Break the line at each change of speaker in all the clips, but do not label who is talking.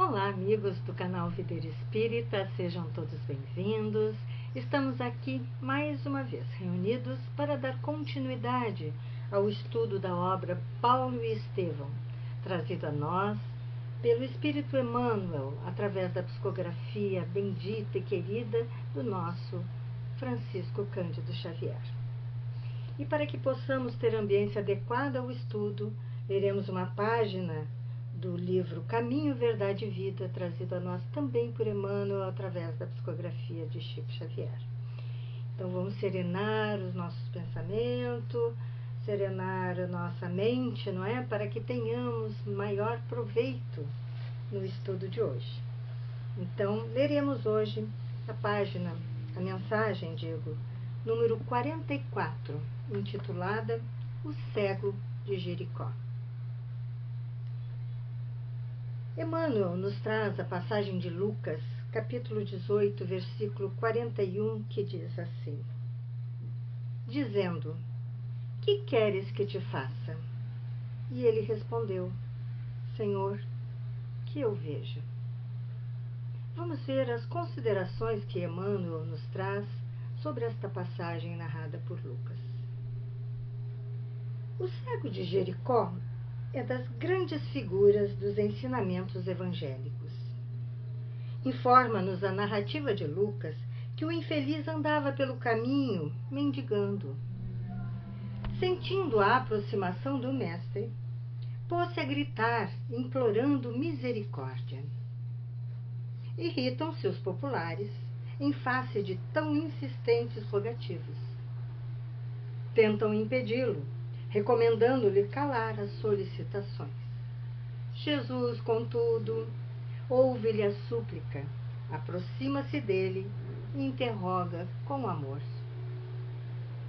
Olá, amigos do canal Videira Espírita, sejam todos bem-vindos. Estamos aqui mais uma vez reunidos para dar continuidade ao estudo da obra Paulo e Estevão, trazido a nós pelo Espírito Emmanuel, através da psicografia bendita e querida do nosso Francisco Cândido Xavier. E para que possamos ter ambiência adequada ao estudo, leremos uma página do livro Caminho, Verdade e Vida, trazido a nós também por Emmanuel, através da psicografia de Chico Xavier. Então vamos serenar os nossos pensamentos, serenar a nossa mente, não é? Para que tenhamos maior proveito no estudo de hoje. Então, leremos hoje a mensagem, número 44, intitulada O Cego de Jericó. Emmanuel nos traz a passagem de Lucas, capítulo 18, versículo 41, que diz assim: dizendo: que queres que te faça? E ele respondeu: Senhor, que eu veja. Vamos ver as considerações que Emmanuel nos traz sobre esta passagem narrada por Lucas. O cego de Jericó é das grandes figuras dos ensinamentos evangélicos. Informa-nos a narrativa de Lucas que o infeliz andava pelo caminho mendigando. Sentindo a aproximação do mestre, pôs-se a gritar, implorando misericórdia. Irritam-se os populares em face de tão insistentes rogativos. Tentam impedi-lo, recomendando-lhe calar as solicitações. Jesus, contudo, ouve-lhe a súplica, aproxima-se dele e interroga com amor: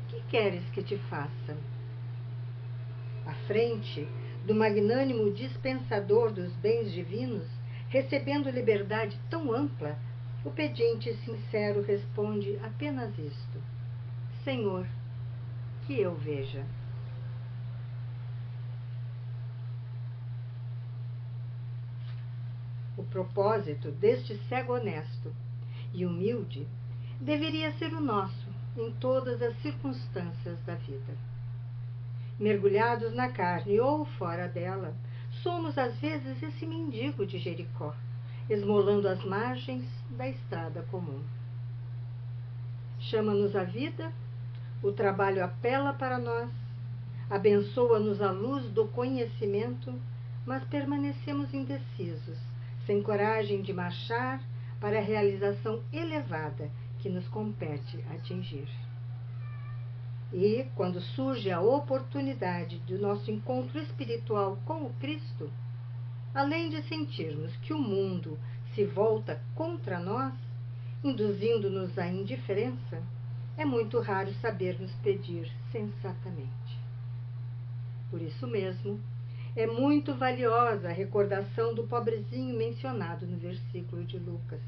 que queres que te faça? À frente do magnânimo dispensador dos bens divinos, recebendo liberdade tão ampla, o pedinte sincero responde apenas isto: Senhor, que eu veja. O propósito deste cego honesto e humilde deveria ser o nosso em todas as circunstâncias da vida. Mergulhados na carne ou fora dela, somos às vezes esse mendigo de Jericó, esmolando as margens da estrada comum. Chama-nos a vida, o trabalho apela para nós, abençoa-nos a luz do conhecimento, mas permanecemos indecisos, sem coragem de marchar para a realização elevada que nos compete atingir. E, quando surge a oportunidade do nosso encontro espiritual com o Cristo, além de sentirmos que o mundo se volta contra nós, induzindo-nos à indiferença, é muito raro sabermos pedir sensatamente. Por isso mesmo, é muito valiosa a recordação do pobrezinho mencionado no versículo de Lucas,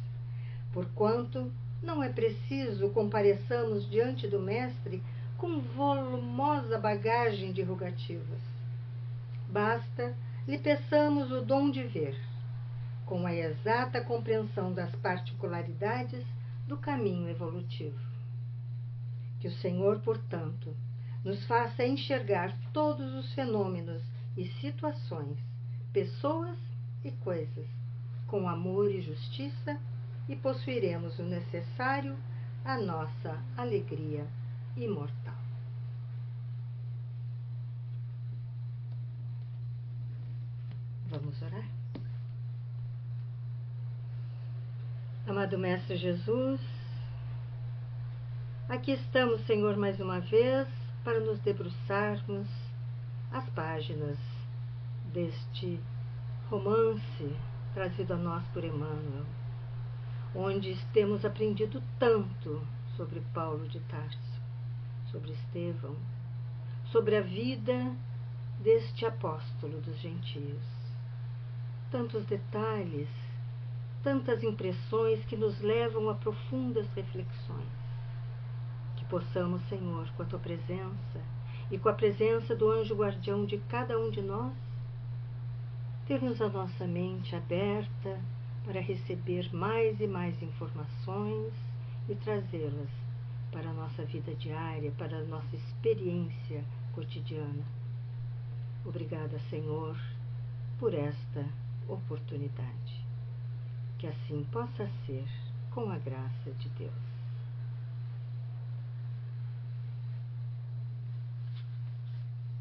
porquanto não é preciso compareçamos diante do Mestre com volumosa bagagem de rogativas. Basta lhe peçamos o dom de ver, com a exata compreensão das particularidades do caminho evolutivo. Que o Senhor, portanto, nos faça enxergar todos os fenômenos e situações, pessoas e coisas, com amor e justiça, e possuiremos o necessário à nossa alegria imortal. Vamos orar? Amado Mestre Jesus, aqui estamos, Senhor, mais uma vez, para nos debruçarmos as páginas deste romance trazido a nós por Emmanuel, onde temos aprendido tanto sobre Paulo de Tarso, sobre Estevão, sobre a vida deste apóstolo dos gentios. Tantos detalhes, tantas impressões que nos levam a profundas reflexões. Que possamos, Senhor, com a Tua presença e com a presença do anjo guardião de cada um de nós, termos a nossa mente aberta para receber mais e mais informações e trazê-las para a nossa vida diária, para a nossa experiência cotidiana. Obrigada, Senhor, por esta oportunidade. Que assim possa ser, com a graça de Deus.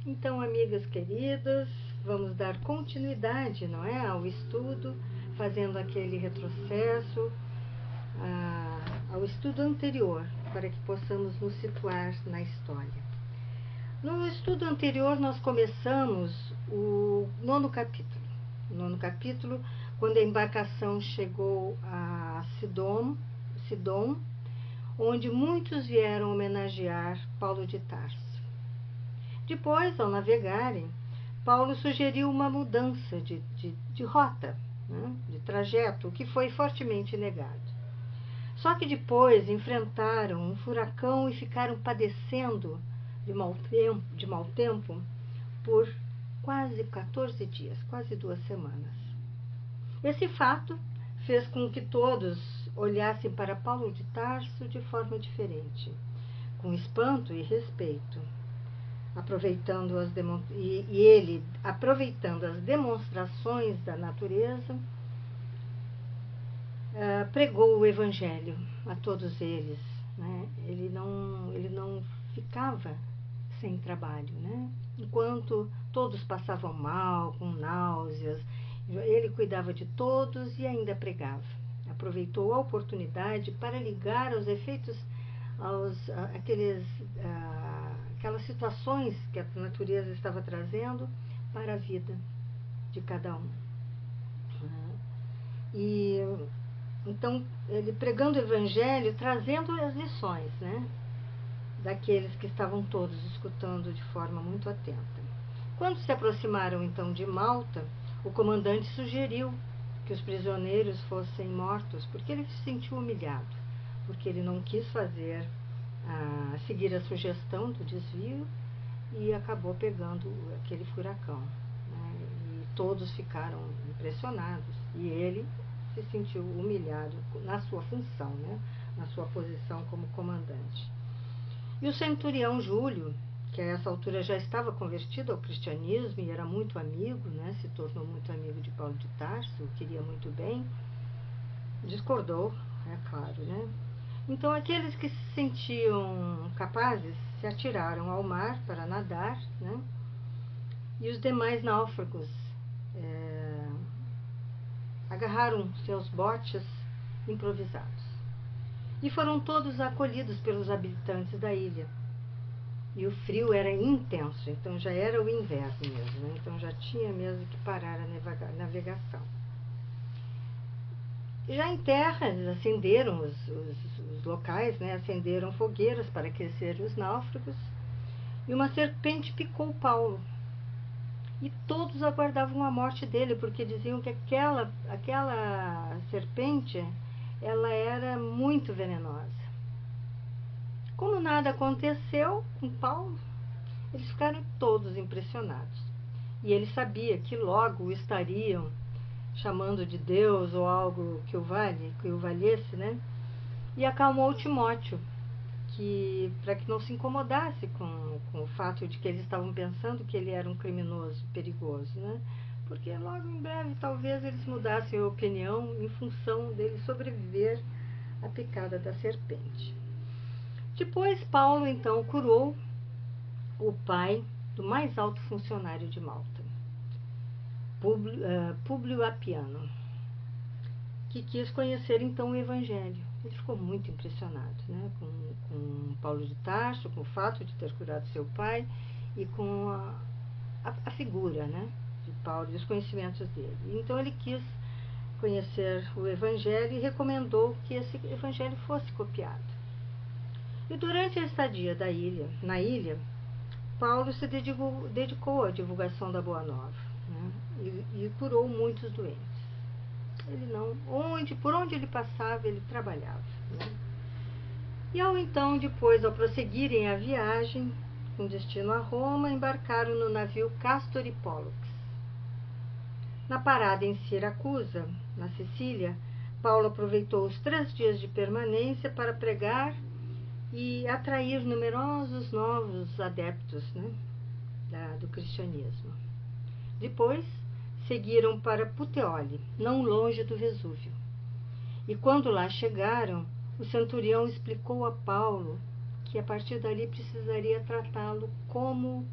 Então, amigas queridas, vamos dar continuidade, não é, ao estudo, fazendo aquele retrocesso ao estudo anterior, para que possamos nos situar na história. No estudo anterior, nós começamos o 9º capítulo. O 9º capítulo, quando a embarcação chegou a Sidom, onde muitos vieram homenagear Paulo de Tarso. Depois, ao navegarem, Paulo sugeriu uma mudança de rota, né, de trajeto, o que foi fortemente negado. Só que depois enfrentaram um furacão e ficaram padecendo de mau tempo por quase 14 dias, quase 2 semanas. Esse fato fez com que todos olhassem para Paulo de Tarso de forma diferente, com espanto e respeito. Ele, aproveitando as demonstrações da natureza, pregou o Evangelho a todos eles, né? Ele não ficava sem trabalho, né? Enquanto todos passavam mal, com náuseas, ele cuidava de todos e ainda pregava. Aproveitou a oportunidade para ligar aos efeitos, aquelas situações que a natureza estava trazendo para a vida de cada um. E então, ele pregando o Evangelho, trazendo as lições, né, daqueles que estavam todos escutando de forma muito atenta. Quando se aproximaram então de Malta, o comandante sugeriu que os prisioneiros fossem mortos, porque ele se sentiu humilhado, porque ele não quis seguir a sugestão do desvio e acabou pegando aquele furacão, né, e todos ficaram impressionados, e ele se sentiu humilhado na sua função, né, na sua posição como comandante. E o centurião Júlio, que a essa altura já estava convertido ao cristianismo e era muito amigo, né, se tornou muito amigo de Paulo de Tarso, queria muito bem, discordou, é claro, né? Então aqueles que se sentiam capazes se atiraram ao mar para nadar, né? E os demais náufragos agarraram seus botes improvisados e foram todos acolhidos pelos habitantes da ilha. E o frio era intenso, então já era o inverno mesmo, né? Então já tinha mesmo que parar a navegação. Já em terra, eles acenderam os locais, né? Acenderam fogueiras para aquecer os náufragos, e uma serpente picou Paulo. E todos aguardavam a morte dele, porque diziam que aquela serpente, ela era muito venenosa. Como nada aconteceu com Paulo, eles ficaram todos impressionados. E ele sabia que logo o estariam chamando de Deus ou algo que o valesse, né? E acalmou Timóteo, para que não se incomodasse com o fato de que eles estavam pensando que ele era um criminoso perigoso, né? Porque logo em breve talvez eles mudassem a opinião em função dele sobreviver à picada da serpente. Depois Paulo então curou o pai do mais alto funcionário de Malta, Públio Apiano, que quis conhecer então o Evangelho. Ele ficou muito impressionado, né, com Paulo de Tarso, com o fato de ter curado seu pai e com a figura, né, de Paulo e os conhecimentos dele. Então ele quis conhecer o Evangelho e recomendou que esse Evangelho fosse copiado. E durante a estadia na ilha, Paulo se dedicou à divulgação da Boa Nova, né, e curou muitos doentes. Por onde ele passava, ele trabalhava, né? E ao prosseguirem a viagem com destino a Roma, embarcaram no navio Castor e Pólux. Na parada em Siracusa, na Sicília, Paulo aproveitou os 3 dias de permanência para pregar e atrair numerosos novos adeptos, né, do cristianismo. Depois, seguiram para Puteoli, não longe do Vesúvio. E quando lá chegaram, o centurião explicou a Paulo que a partir dali precisaria tratá-lo como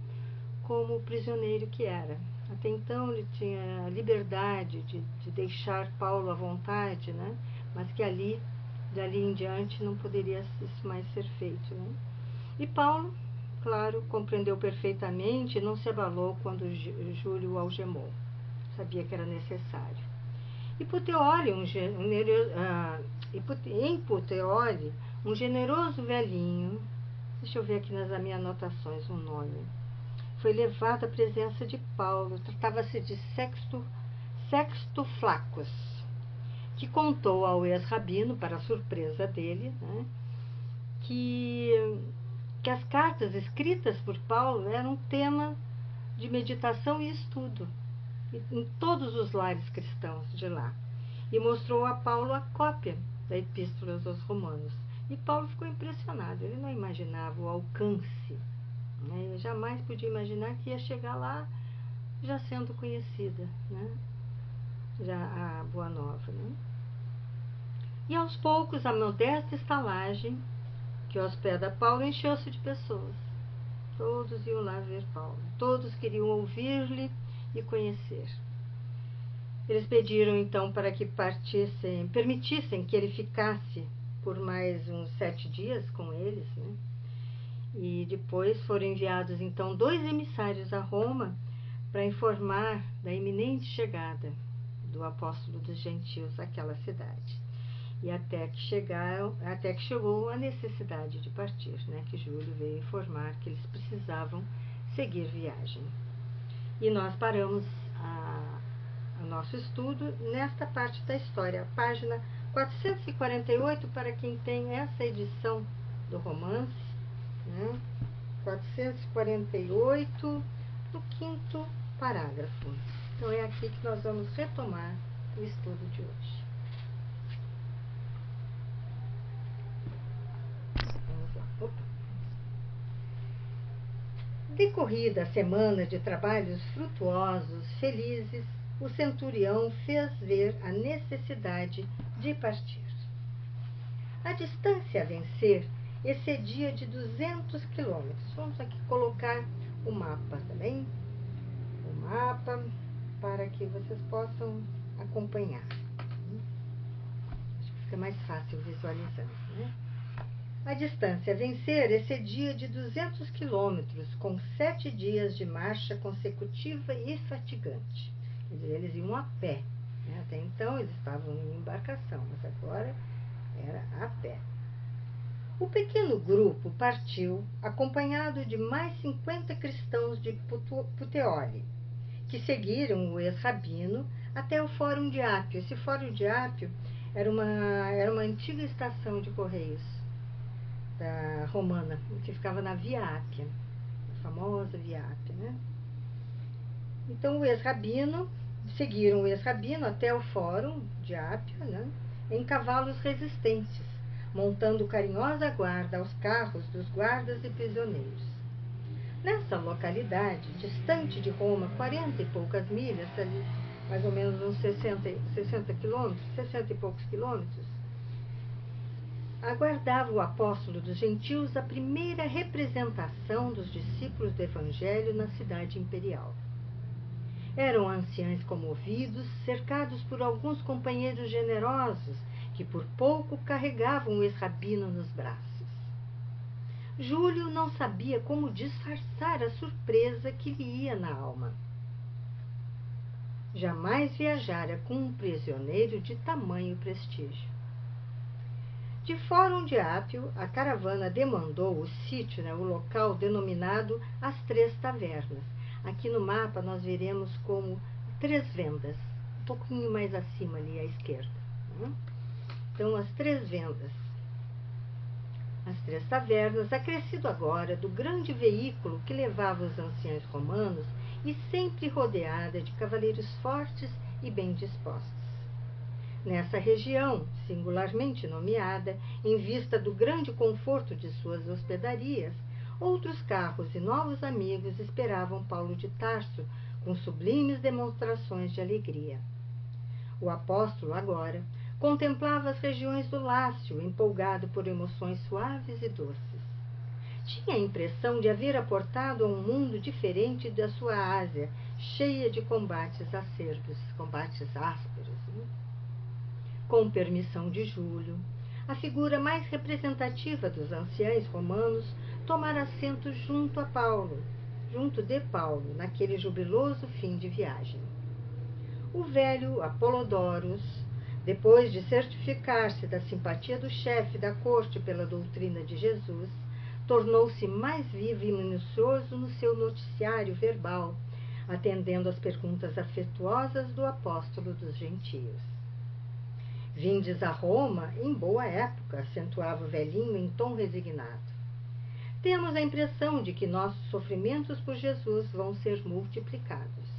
prisioneiro que era. Até então ele tinha a liberdade de deixar Paulo à vontade, né? Mas que dali em diante, não poderia isso mais ser feito, né? E Paulo, claro, compreendeu perfeitamente e não se abalou quando Júlio o algemou. Sabia que era necessário. Em Puteoli, um generoso velhinho, deixa eu ver aqui nas minhas anotações o nome, foi levado à presença de Paulo. Tratava-se de Sexto Flaccus, que contou ao ex-rabino, para a surpresa dele, né, que as cartas escritas por Paulo eram tema de meditação e estudo em todos os lares cristãos de lá. E mostrou a Paulo a cópia da Epístola aos Romanos. E Paulo ficou impressionado, ele não imaginava o alcance, né? Ele jamais podia imaginar que ia chegar lá já sendo conhecida, né? Já a Boa Nova, né? E aos poucos a modesta estalagem que hospeda Paulo encheu-se de pessoas. Todos iam lá ver Paulo, todos queriam ouvir-lhe e conhecer. Eles pediram então para que permitissem que ele ficasse por mais uns 7 dias com eles, né? E depois foram enviados então 2 emissários a Roma para informar da iminente chegada do apóstolo dos gentios àquela cidade. E até que chegou a necessidade de partir, né? Que Júlio veio informar que eles precisavam seguir viagem. E nós paramos o nosso estudo nesta parte da história, página 448, para quem tem essa edição do romance, né? 448, no 5º parágrafo. Então é aqui que nós vamos retomar o estudo de hoje. Vamos lá. Opa. Decorrida a semana de trabalhos frutuosos, felizes, o centurião fez ver a necessidade de partir. A distância a vencer excedia de 200 quilômetros. Vamos aqui colocar o mapa também. O mapa para que vocês possam acompanhar. Acho que fica mais fácil visualizando, né? A distância a vencer excedia de 200 quilômetros, com 7 dias de marcha consecutiva e fatigante. Quer dizer, eles iam a pé, né? Até então eles estavam em embarcação, mas agora era a pé. O pequeno grupo partiu, acompanhado de mais 50 cristãos de Puteoli, que seguiram o ex-rabino até o Fórum de Ápio. Esse Fórum de Ápio era uma antiga estação de correios da romana, que ficava na Via Ápia, a famosa Via Ápia, né? Então seguiram o ex-rabino até o Fórum de Ápio, né, em cavalos resistentes, montando carinhosa guarda aos carros dos guardas e prisioneiros. Nessa localidade, distante de Roma 40 e poucas milhas, ali, mais ou menos uns 60 quilômetros, 60 e poucos quilômetros, aguardava o apóstolo dos gentios a primeira representação dos discípulos do Evangelho na cidade imperial. Eram anciãos comovidos, cercados por alguns companheiros generosos, que por pouco carregavam o ex-rabino nos braços. Júlio não sabia como disfarçar a surpresa que lhe ia na alma. Jamais viajara com um prisioneiro de tamanho prestígio. De Fórum de Ápio, a caravana demandou o sítio, né, o local denominado As 3 Tavernas. Aqui no mapa nós veremos como 3 vendas, um pouquinho mais acima ali à esquerda, né? Então, as 3 vendas. As 3 tavernas, acrescido agora do grande veículo que levava os anciãos romanos e sempre rodeada de cavaleiros fortes e bem dispostos. Nessa região, singularmente nomeada, em vista do grande conforto de suas hospedarias, outros carros e novos amigos esperavam Paulo de Tarso com sublimes demonstrações de alegria. O apóstolo, agora, contemplava as regiões do Lácio, empolgado por emoções suaves e doces. Tinha a impressão de haver aportado a um mundo diferente da sua Ásia, cheia de combates acerbos, combates ásperos. Com permissão de Júlio, a figura mais representativa dos anciães romanos tomara assento junto de Paulo, naquele jubiloso fim de viagem. O velho Apolodoros, depois de certificar-se da simpatia do chefe da corte pela doutrina de Jesus, tornou-se mais vivo e minucioso no seu noticiário verbal, atendendo às perguntas afetuosas do apóstolo dos gentios. Vindes a Roma em boa época, acentuava o velhinho em tom resignado. Temos a impressão de que nossos sofrimentos por Jesus vão ser multiplicados.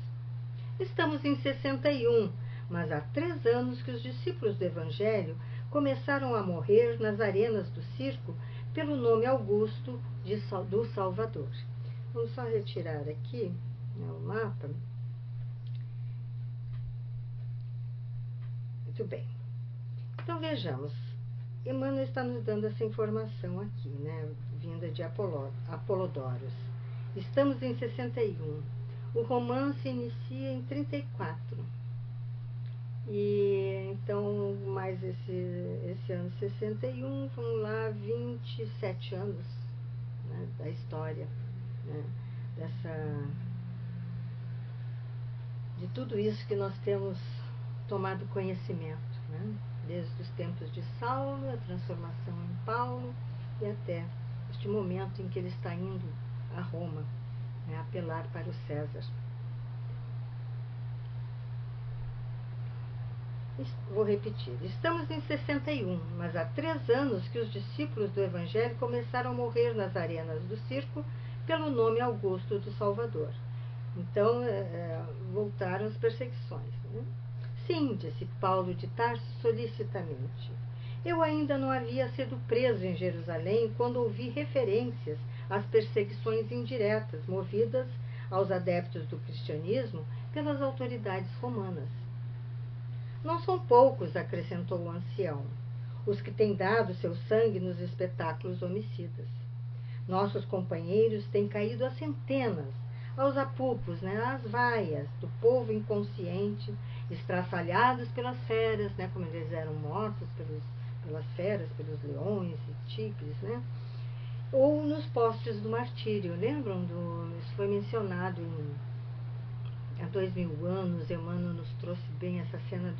Estamos em 61, mas há 3 anos que os discípulos do Evangelho começaram a morrer nas arenas do circo pelo nome Augusto do Salvador. Vamos só retirar aqui, né, o mapa. Muito bem. Então vejamos, Emmanuel está nos dando essa informação aqui, né, vinda de Apolodoros. Estamos em 61. O romance inicia em 34. E então, mais esse ano 61, vamos lá, 27 anos, né, da história, né, de tudo isso que nós temos tomado conhecimento, né, desde os tempos de Saulo, a transformação em Paulo e até este momento em que ele está indo a Roma, né, apelar para o César. Vou repetir. Estamos em 61, mas há 3 anos que os discípulos do Evangelho começaram a morrer nas arenas do circo pelo nome Augusto do Salvador. Então, voltaram as perseguições, né? Sim, disse Paulo de Tarso solicitamente. Eu ainda não havia sido preso em Jerusalém quando ouvi referências às perseguições indiretas movidas aos adeptos do cristianismo pelas autoridades romanas. Não são poucos, acrescentou o ancião, os que têm dado seu sangue nos espetáculos homicidas. Nossos companheiros têm caído a centenas, aos apupos, né, às vaias do povo inconsciente, estraçalhados pelas feras, né, como eles eram mortos pelas feras, pelos leões e tigres, né, ou nos postes do martírio. Lembram? Isso foi mencionado há 2000 anos, Emmanuel nos trouxe bem essa cena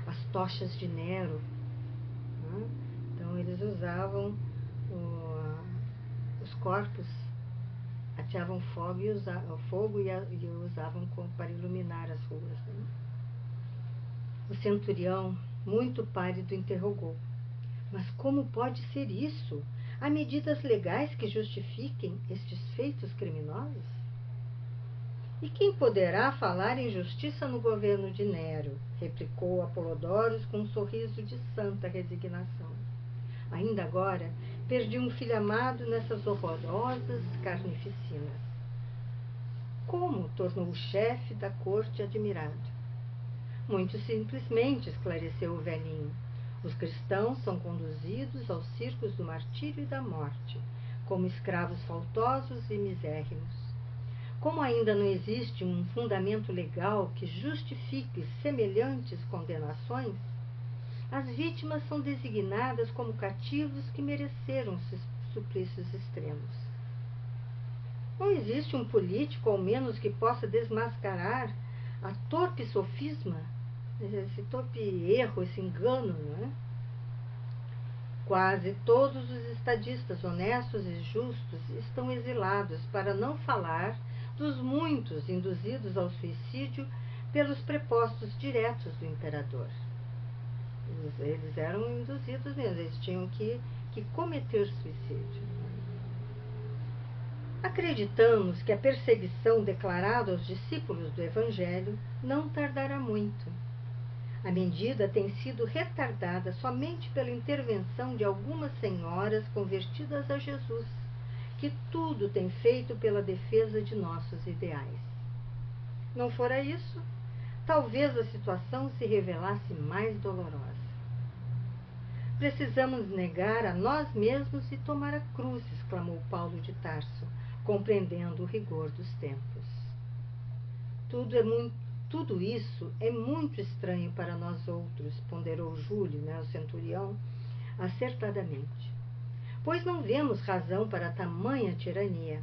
das tochas de Nero. Né? Então, eles usavam os corpos, ateavam fogo e usavam para iluminar as ruas. Né? O centurião, muito pálido, interrogou: mas como pode ser isso? Há medidas legais que justifiquem estes feitos criminosos? E quem poderá falar em justiça no governo de Nero? Replicou Apolodoros com um sorriso de santa resignação. Ainda agora, perdi um filho amado nessas horrorosas carnificinas. Como? Tornou o chefe da corte admirado. Muito simplesmente, esclareceu o velhinho. Os cristãos são conduzidos aos circos do martírio e da morte, como escravos faltosos e misérrimos. Como ainda não existe um fundamento legal que justifique semelhantes condenações, as vítimas são designadas como cativos que mereceram suplícios extremos. Não existe um político, ao menos, que possa desmascarar a torpe sofisma, esse torpe erro, esse engano, não é? Quase todos os estadistas honestos e justos estão exilados, para não falar dos muitos induzidos ao suicídio pelos prepostos diretos do imperador. Eles eram induzidos mesmo, eles tinham que cometer suicídio. Acreditamos que a perseguição declarada aos discípulos do Evangelho não tardará muito. A medida tem sido retardada somente pela intervenção de algumas senhoras convertidas a Jesus, que tudo tem feito pela defesa de nossos ideais. Não fora isso, talvez a situação se revelasse mais dolorosa. Precisamos negar a nós mesmos e tomar a cruz, exclamou Paulo de Tarso, compreendendo o rigor dos tempos. Tudo isso é muito estranho para nós outros, ponderou Júlio, o centurião, acertadamente. Pois não vemos razão para tamanha tirania.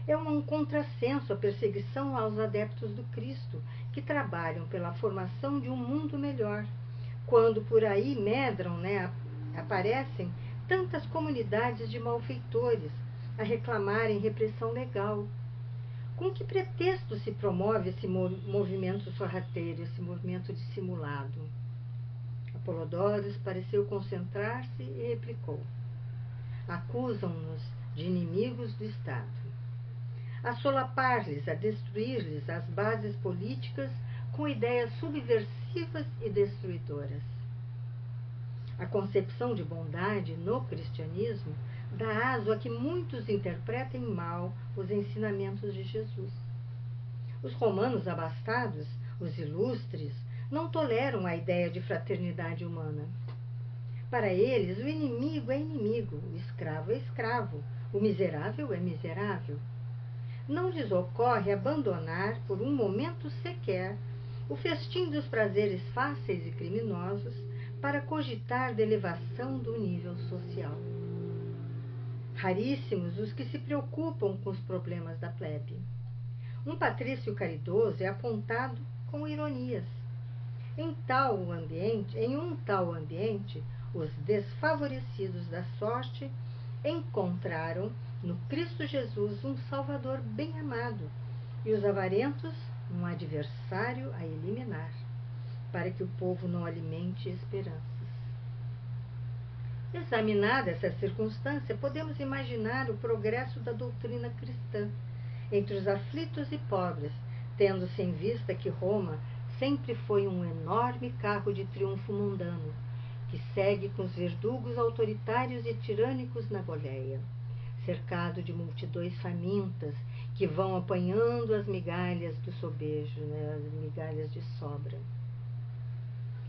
É um contrassenso a perseguição aos adeptos do Cristo, que trabalham pela formação de um mundo melhor, quando por aí medram, aparecem tantas comunidades de malfeitores a reclamarem repressão legal. Com que pretexto se promove esse movimento sorrateiro, esse movimento dissimulado? Apolodorus pareceu concentrar-se e replicou: acusam-nos de inimigos do Estado, a solapar-lhes, a destruir-lhes as bases políticas com ideias subversivas e destruidoras. A concepção de bondade no cristianismo dá aso a que muitos interpretem mal os ensinamentos de Jesus. Os romanos abastados, os ilustres, não toleram a ideia de fraternidade humana. Para eles, o inimigo é inimigo, o escravo é escravo, o miserável é miserável. Não lhes ocorre abandonar, por um momento sequer, o festim dos prazeres fáceis e criminosos para cogitar da elevação do nível social. Raríssimos os que se preocupam com os problemas da plebe. Um patrício caridoso é apontado com ironias. Em um tal ambiente, os desfavorecidos da sorte encontraram no Cristo Jesus um Salvador bem amado e os avarentos um adversário a eliminar, para que o povo não alimente esperanças. Examinada essa circunstância, podemos imaginar o progresso da doutrina cristã entre os aflitos e pobres, tendo-se em vista que Roma sempre foi um enorme carro de triunfo mundano, que segue com os verdugos autoritários e tirânicos na boleia, cercado de multidões famintas que vão apanhando as migalhas do sobejo, as migalhas de sobra.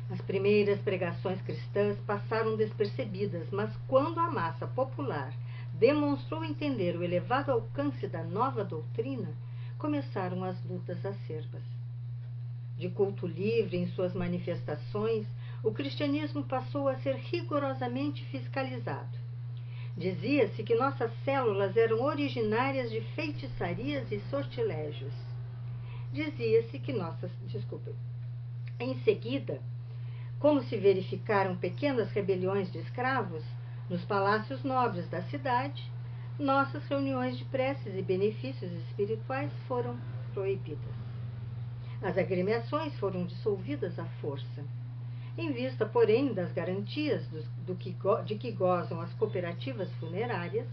As primeiras pregações cristãs passaram despercebidas, mas quando a massa popular demonstrou entender o elevado alcance da nova doutrina, começaram as lutas acerbas. De culto livre em suas manifestações, o cristianismo passou a ser rigorosamente fiscalizado. Dizia-se que nossas células eram originárias de feitiçarias e sortilégios. Dizia-se que Em seguida, como se verificaram pequenas rebeliões de escravos, nos palácios nobres da cidade, nossas reuniões de preces e benefícios espirituais foram proibidas. As agremiações foram dissolvidas à força. Em vista, porém, das garantias de que gozam as cooperativas funerárias,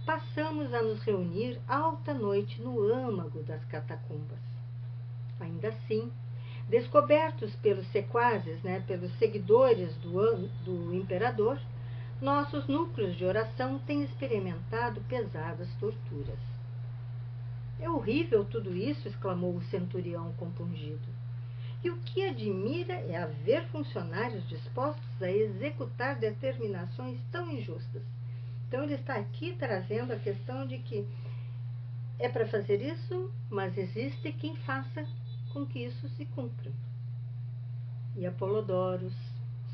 passamos a nos reunir alta noite no âmago das catacumbas. Ainda assim, descobertos pelos sequazes, pelos seguidores do imperador, nossos núcleos de oração têm experimentado pesadas torturas. É horrível tudo isso, exclamou o centurião compungido. E o que admira é haver funcionários dispostos a executar determinações tão injustas. Então ele está aqui trazendo a questão de que é para fazer isso, mas existe quem faça com que isso se cumpra. E Apolodorus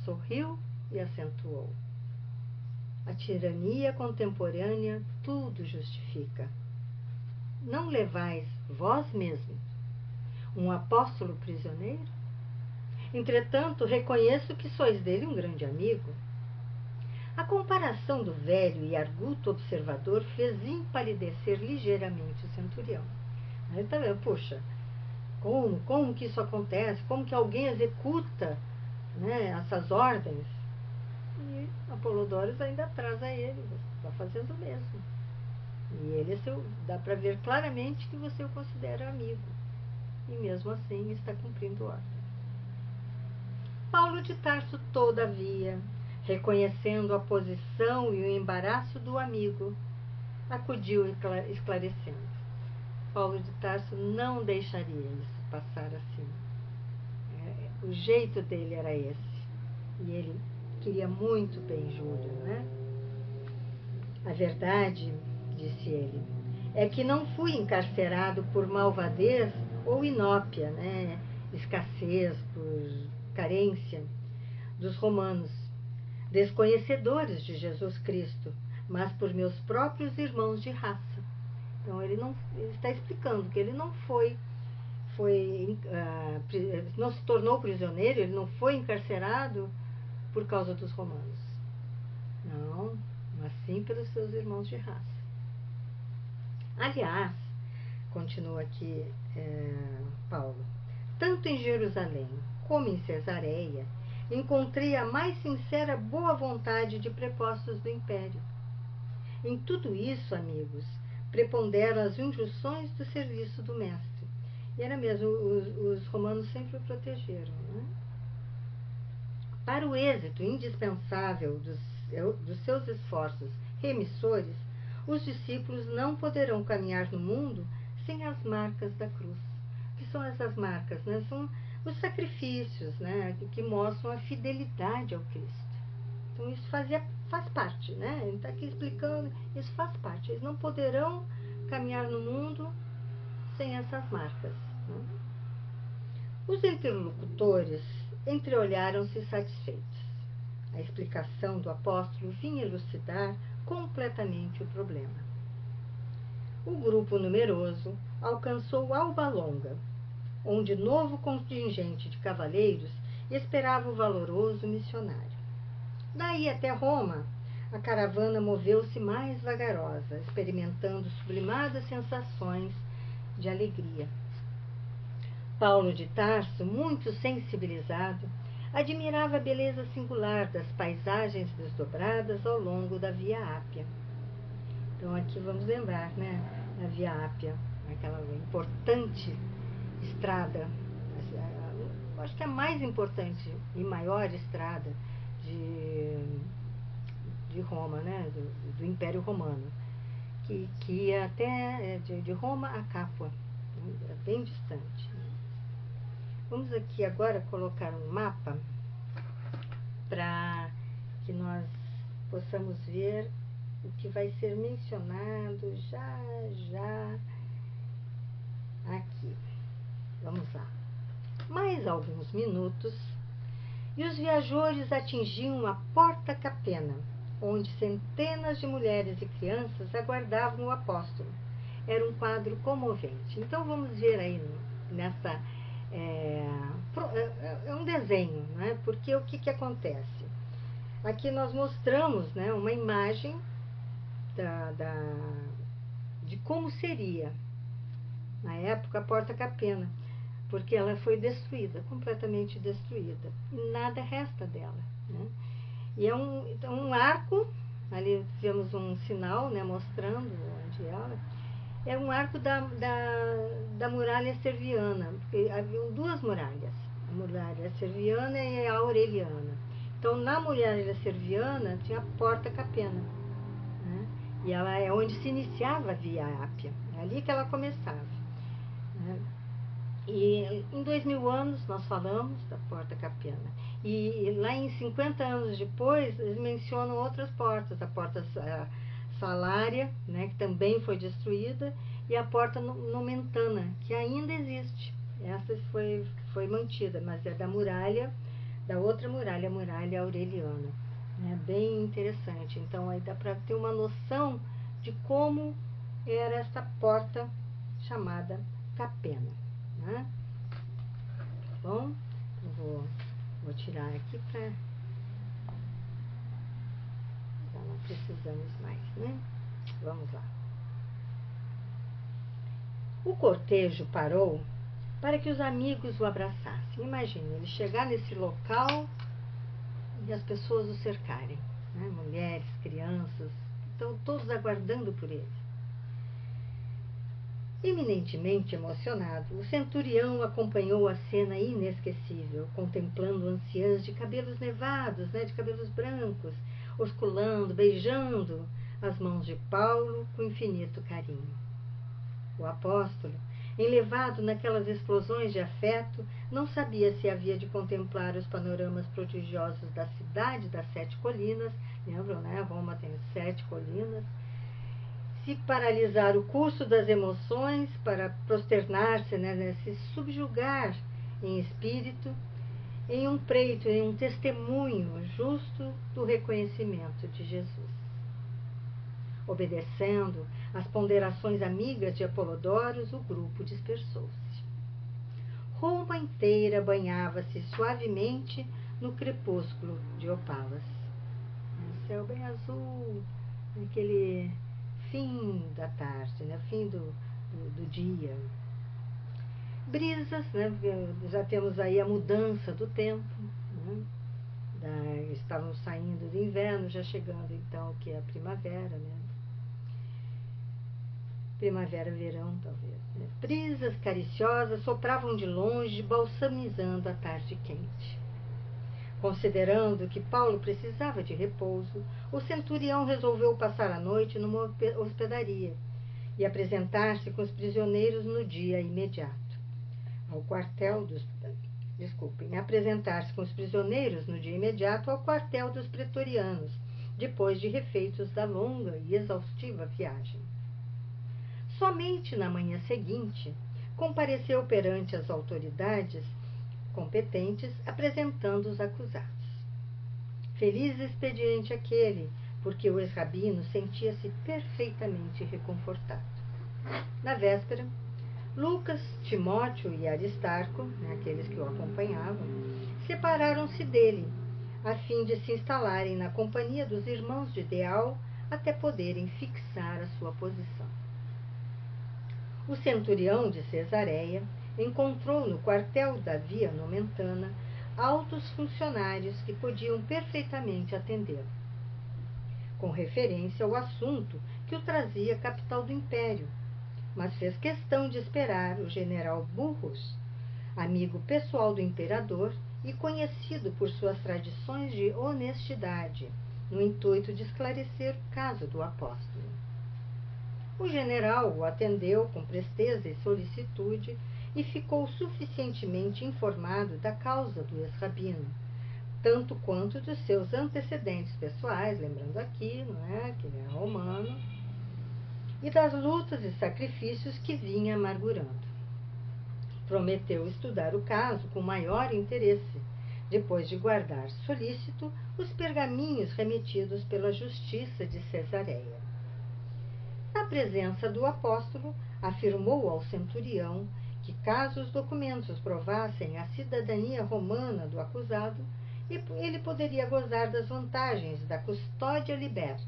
sorriu e acentuou: a tirania contemporânea tudo justifica. Não levais vós mesmos um apóstolo prisioneiro? Entretanto, reconheço que sois dele um grande amigo. A comparação do velho e arguto observador fez empalidecer ligeiramente o centurião. Aí tá vendo, puxa, como que isso acontece? Como que alguém executa, essas ordens? E Apolodorus ainda traz a ele: está fazendo o mesmo. E ele dá para ver claramente que você o considera amigo. E mesmo assim está cumprindo ordem. Paulo de Tarso, todavia, reconhecendo a posição e o embaraço do amigo, acudiu esclarecendo. Paulo de Tarso não deixaria isso passar assim. O jeito dele era esse. E ele queria muito bem Júlio, né? A verdade, disse ele, é que não fui encarcerado por malvadez ou inópia, né? Escassez, por carência dos romanos, desconhecedores de Jesus Cristo, mas por meus próprios irmãos de raça. Então ele está explicando que ele não não se tornou prisioneiro, ele não foi encarcerado por causa dos romanos. Não, mas sim pelos seus irmãos de raça. Aliás, continua aqui Paulo, tanto em Jerusalém como em Cesareia, encontrei a mais sincera boa vontade de prepostos do império. Em tudo isso, amigos, preponderam as injunções do serviço do mestre. E era mesmo, os romanos sempre o protegeram, né? Para o êxito indispensável dos seus esforços remissores, os discípulos não poderão caminhar no mundo sem as marcas da cruz. O que são essas marcas? Né? São os sacrifícios, né? Que mostram a fidelidade ao Cristo. Então isso faz parte, né? Ele está aqui explicando, isso faz parte. Eles não poderão caminhar no mundo sem essas marcas. Né? Os interlocutores entreolharam-se satisfeitos. A explicação do apóstolo vinha elucidar completamente o problema. O grupo numeroso alcançou Alba Longa, onde novo contingente de cavaleiros esperava o valoroso missionário. Daí até Roma, a caravana moveu-se mais vagarosa, experimentando sublimadas sensações de alegria. Paulo de Tarso, muito sensibilizado, admirava a beleza singular das paisagens desdobradas ao longo da Via Ápia. Então aqui vamos lembrar, né, a Via Ápia, aquela importante estrada, acho que a mais importante e maior estrada de Roma, né, do Império Romano, que ia até de Roma a Capua, bem distante. Vamos aqui agora colocar um mapa para que nós possamos ver o que vai ser mencionado já aqui. Vamos lá. Mais alguns minutos e os viajores atingiam a Porta Capena, onde centenas de mulheres e crianças aguardavam o apóstolo. Era um quadro comovente. Então vamos ver aí nessa... É um desenho, né? Porque o que acontece? Aqui nós mostramos, né, uma imagem de como seria, na época, a Porta Capena, porque ela foi destruída, completamente destruída, e nada resta dela, né? E é um arco, ali vemos um sinal, né, mostrando onde ela... É um arco da muralha serviana, porque haviam duas muralhas, a muralha serviana e a aureliana. Então, na muralha serviana tinha a Porta Capena, né? E ela é onde se iniciava a Via Ápia, é ali que ela começava, né? E em 2000 anos nós falamos da Porta Capena. E lá em 50 anos depois, eles mencionam outras portas, a Porta Salária, né, que também foi destruída, e a Porta Nomentana, que ainda existe. Essa foi mantida, mas é da outra muralha, a muralha aureliana. É bem interessante. Então aí dá para ter uma noção de como era essa porta chamada Capena, né? Bom, eu vou tirar aqui para... Já não precisamos mais, né? Vamos lá. O cortejo parou para que os amigos o abraçassem. Imagine, ele chegar nesse local e as pessoas o cercarem, né? Mulheres, crianças, estão todos aguardando por ele. Eminentemente emocionado, o centurião acompanhou a cena inesquecível, contemplando anciãs de cabelos nevados, de cabelos brancos, osculando, beijando as mãos de Paulo com infinito carinho. O apóstolo, enlevado naquelas explosões de afeto, não sabia se havia de contemplar os panoramas prodigiosos da cidade das 7 colinas, lembram, Roma tem 7 colinas, se paralisar o curso das emoções para prosternar-se, se subjugar em espírito, em um preito, em um testemunho justo do reconhecimento de Jesus. Obedecendo às ponderações amigas de Apolodoros, o grupo dispersou-se. Roma inteira banhava-se suavemente no crepúsculo de opalas. O céu bem azul, naquele fim da tarde, fim do dia. Brisas, já temos aí a mudança do tempo, estávamos saindo do inverno, já chegando então que é a primavera, primavera, verão talvez. Brisas cariciosas sopravam de longe, balsamizando a tarde quente. Considerando que Paulo precisava de repouso, o centurião resolveu passar a noite numa hospedaria e apresentar-se com os prisioneiros no dia imediato. Apresentar-se com os prisioneiros no dia imediato ao quartel dos pretorianos, depois de refeitos da longa e exaustiva viagem. Somente na manhã seguinte, compareceu perante as autoridades competentes, apresentando os acusados. Feliz expediente aquele, porque o ex-rabino sentia-se perfeitamente reconfortado. Na véspera, Lucas, Timóteo e Aristarco, aqueles que o acompanhavam, separaram-se dele, a fim de se instalarem na companhia dos irmãos de ideal até poderem fixar a sua posição. O centurião de Cesareia encontrou no quartel da Via Nomentana altos funcionários que podiam perfeitamente atendê-lo, com referência ao assunto que o trazia à capital do império, mas fez questão de esperar o general Burrus, amigo pessoal do imperador e conhecido por suas tradições de honestidade, no intuito de esclarecer o caso do apóstolo. O general o atendeu com presteza e solicitude e ficou suficientemente informado da causa do ex-rabino, tanto quanto dos seus antecedentes pessoais, lembrando aqui, que ele era romano, e das lutas e sacrifícios que vinha amargurando. Prometeu estudar o caso com maior interesse, depois de guardar solícito os pergaminhos remetidos pela justiça de Cesareia. Na presença do apóstolo, afirmou ao centurião que, caso os documentos provassem a cidadania romana do acusado, ele poderia gozar das vantagens da custódia libera,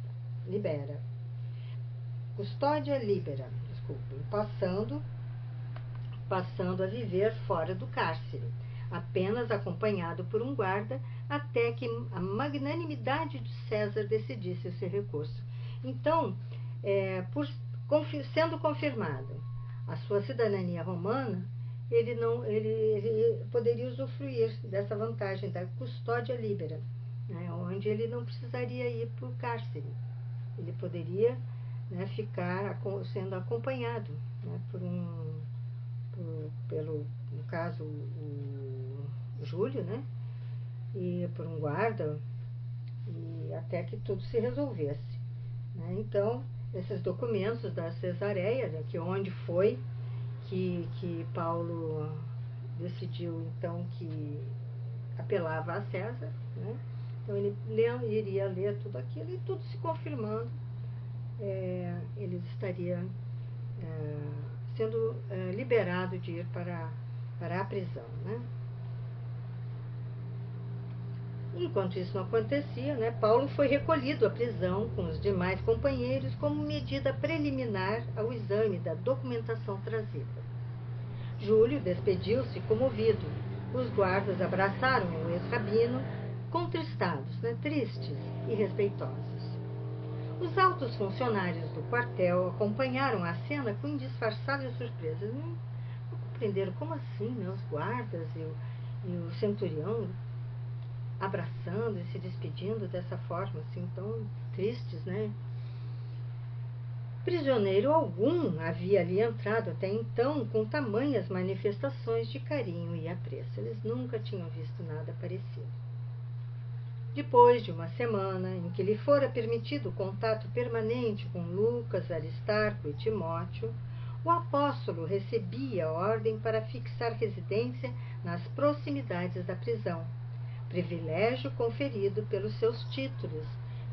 passando a viver fora do cárcere, apenas acompanhado por um guarda, até que a magnanimidade de César decidisse o seu recurso. Então, sendo confirmada a sua cidadania romana, ele poderia usufruir dessa vantagem da custódia libera, onde ele não precisaria ir para o cárcere. Ele poderia ficar sendo acompanhado pelo, no caso, o Júlio, e por um guarda, e até que tudo se resolvesse. Então, esses documentos da Cesareia, que onde foi que Paulo decidiu então que apelava a César, então ele iria ler tudo aquilo e tudo se confirmando, ele estaria sendo liberado de ir para a prisão, Enquanto isso não acontecia, Paulo foi recolhido à prisão com os demais companheiros como medida preliminar ao exame da documentação trazida. Júlio despediu-se comovido. Os guardas abraçaram o ex-rabino, contristados, tristes e respeitosos. Os altos funcionários do quartel acompanharam a cena com indisfarçável surpresa. Não compreenderam como assim, né? Os guardas e o centurião abraçando e se despedindo dessa forma, assim, tão tristes, né? Prisioneiro algum havia ali entrado até então com tamanhas manifestações de carinho e apreço. Eles nunca tinham visto nada parecido. Depois de uma semana em que lhe fora permitido o contato permanente com Lucas, Aristarco e Timóteo, o apóstolo recebia a ordem para fixar residência nas proximidades da prisão, privilégio conferido pelos seus títulos,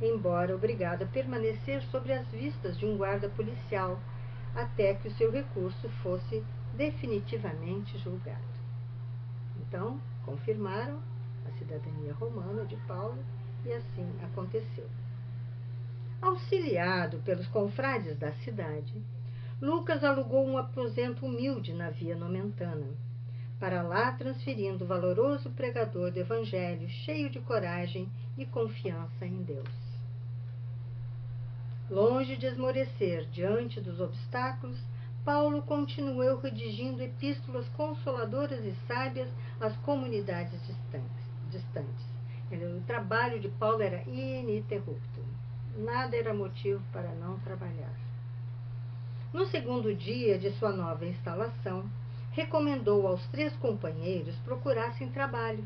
embora obrigado a permanecer sob as vistas de um guarda policial, até que o seu recurso fosse definitivamente julgado. Então, confirmaram a cidadania romana de Paulo, e assim aconteceu. Auxiliado pelos confrades da cidade, Lucas alugou um aposento humilde na Via Nomentana, para lá transferindo o valoroso pregador do Evangelho, cheio de coragem e confiança em Deus. Longe de esmorecer diante dos obstáculos, Paulo continuou redigindo epístolas consoladoras e sábias às comunidades distantes. O trabalho de Paulo era ininterrupto. Nada era motivo para não trabalhar. No segundo dia de sua nova instalação, recomendou aos 3 companheiros procurassem trabalho.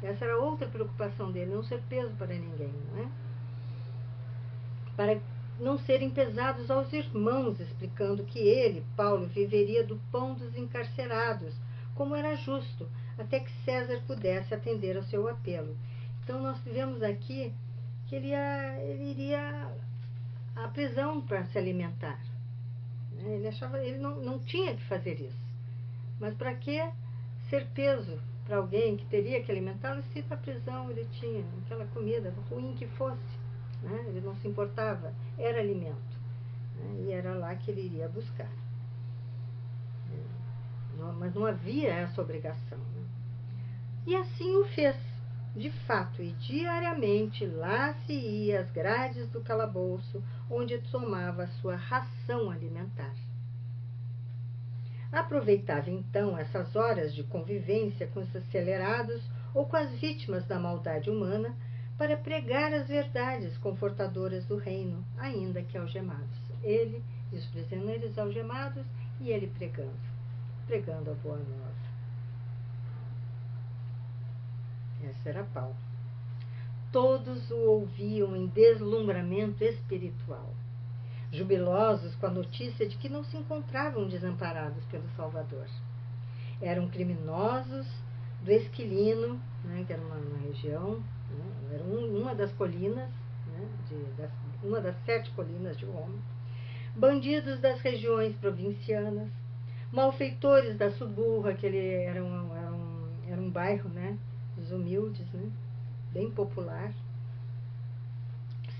Essa era outra preocupação dele, não ser peso para ninguém, não é? Para não serem pesados aos irmãos, explicando que ele, Paulo, viveria do pão dos encarcerados, como era justo, até que César pudesse atender ao seu apelo. Então nós vemos aqui que ele iria à prisão para se alimentar. Ele achava, ele não tinha que fazer isso. Mas para que ser peso para alguém que teria que alimentá-lo se na prisão ele tinha aquela comida, ruim que fosse, né? Ele não se importava, era alimento, né? E era lá que ele iria buscar. Mas não havia essa obrigação, né? E assim o fez. De fato, e diariamente lá se ia às grades do calabouço, onde tomava a sua ração alimentar. Aproveitava então essas horas de convivência com os acelerados ou com as vítimas da maldade humana para pregar as verdades confortadoras do reino, ainda que algemados. Ele e os prisioneiros algemados e ele pregando a boa nova. Essa era Paulo. Todos o ouviam em deslumbramento espiritual, jubilosos com a notícia de que não se encontravam desamparados pelo Salvador. Eram criminosos do Esquilino, né, que era uma região, né, era uma das colinas, né, uma das 7 colinas de Roma, bandidos das regiões provincianas, malfeitores da Suburra, que era um bairro, né, dos humildes, né, bem popular,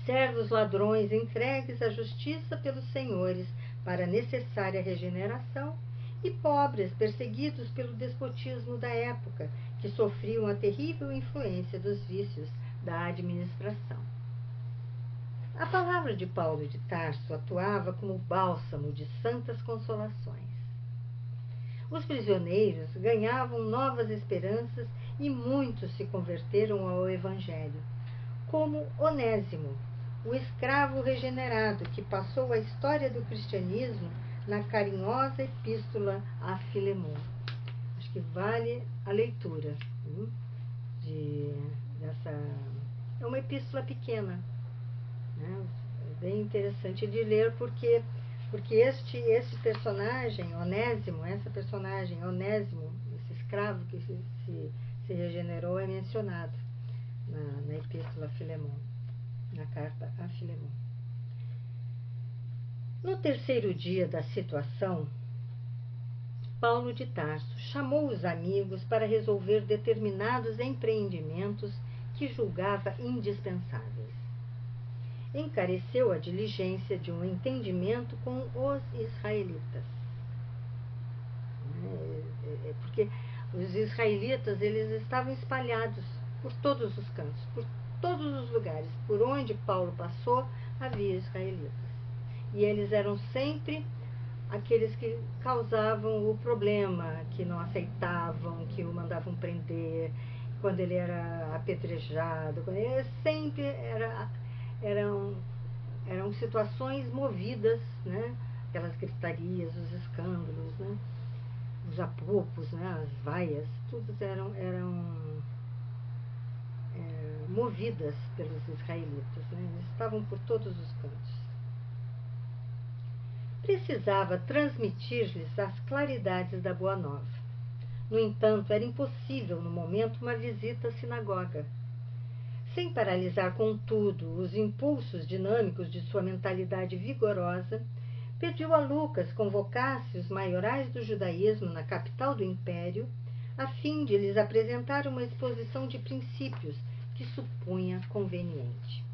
servos ladrões entregues à justiça pelos senhores para a necessária regeneração, e pobres perseguidos pelo despotismo da época, que sofriam a terrível influência dos vícios da administração. A palavra de Paulo de Tarso atuava como bálsamo de santas consolações. Os prisioneiros ganhavam novas esperanças e muitos se converteram ao Evangelho, como Onésimo, o escravo regenerado que passou a história do cristianismo na carinhosa epístola a Filemon. Acho que vale a leitura dessa. É uma epístola pequena, né? É bem interessante de ler porque este personagem, Onésimo, esse escravo que se regenerou, é mencionado na epístola a Filemon, na carta a Filemon. No terceiro dia da situação, Paulo de Tarso chamou os amigos para resolver determinados empreendimentos que julgava indispensáveis. Encareceu a diligência de um entendimento com os israelitas. Porque os israelitas eles estavam espalhados por todos os cantos, por todos os lugares por onde Paulo passou, havia israelitas. E eles eram sempre aqueles que causavam o problema, que não aceitavam, que o mandavam prender, quando ele era apedrejado, quando ele sempre eram situações movidas, né? Aquelas gritarias, os escândalos, né? Os apupos, né? As vaias, todos eram movidas pelos israelitas, né? Eles estavam por todos os cantos. Precisava transmitir-lhes as claridades da Boa Nova. No entanto, era impossível, no momento, uma visita à sinagoga. Sem paralisar, contudo, os impulsos dinâmicos de sua mentalidade vigorosa, pediu a Lucas convocasse os maiorais do judaísmo na capital do império, a fim de lhes apresentar uma exposição de princípios que supunha conveniente.